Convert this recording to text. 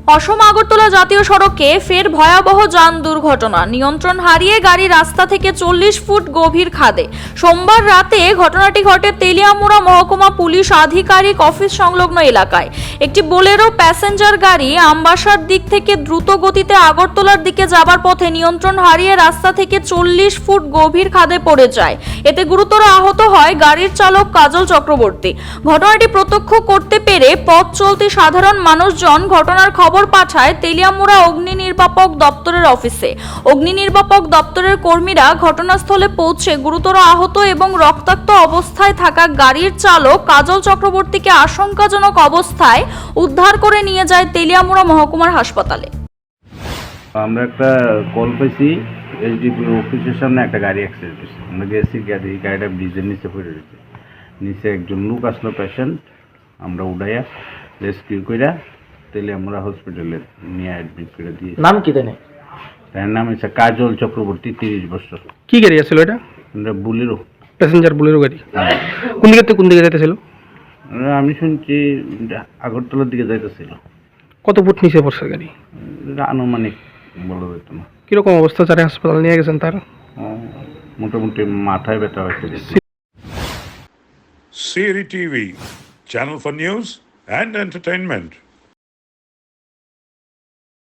অসম আগরতলা জাতীয় সড়কে ফের ভয়াবহ যান দুর্ঘটনা। নিয়ন্ত্রণ হারিয়ে গাড়ি রাস্তা থেকে 40 ফুট গভীর খাদে। সোমবার রাতে ঘটনাটি ঘটে তেলিয়ামুড়া মহকুমা পুলিশ আধিকারিক অফিস সংলগ্ন এলাকায়। একটি বোলেরো প্যাসেঞ্জার গাড়ি আমবাসার দিক থেকে দ্রুত গতিতে আগরতলার দিকে যাবার পথে নিয়ন্ত্রণ হারিয়ে রাস্তা থেকে 40 ফুট গভীর খাদে পড়ে যায়। এতে গুরুতর আহত হয় গাড়ির চালক কাজল চক্রবর্তী। ঘটনাটি প্রত্যক্ষ করতে পেরে পথ চলতি সাধারণ মানুষজন ঘটনার খবর পাঠায় তেলিয়ামুড়া অগ্নি নির্বাপক দপ্তরের অফিসে। অগ্নি নির্বাপক দপ্তরের কর্মীরা ঘটনাস্থলে পৌঁছে গুরুতর আহত এবং রক্তাক্ত অবস্থায় থাকা গাড়ির চালক কাজল চক্রবর্তীকে আশঙ্কাজনক অবস্থায় উদ্ধার করে নিয়ে যায় তেলিয়ামুড়া মহকুমার হাসপাতালে। আমরা একটা কল পেয়েছি, এইচডিপি অফিসের সামনে একটা গাড়ি অ্যাক্সিডেন্ট হয়েছে। আমরা গেছি, গাড়িটা ব্রিজের নিচে পড়ে রয়েছে। নিচে একজন লোক আসলো, পেশেন্ট। আমরা উঠাইয়া রেস্কিউ করে তেলিয়ামুড়া হসপিটালে নিয়ে অ্যাডমিট করে দিয়ে। নাম কি দেনে? তার নাম হচ্ছে কাজল চক্রবর্তী, 30 বছর। কি গাড়ি আছিল এটা? বুলেরো, প্যাসেঞ্জার বুলেরো গাড়ি। কোন দিকে থেকে কোন দিকে যাইতেছিল? আমি শুনছি আগরতলার দিকে যাইতেছিল। কত ফুট নিচে পড়ছে গাড়ি? আনুমানিক বলা যেত না। কিরকম অবস্থা? যারা হাসপাতাল নিয়ে গেছেন তার? মোটামুটি মাথায় ব্যথা হয়েছে। Siri TV, channel for news and entertainment.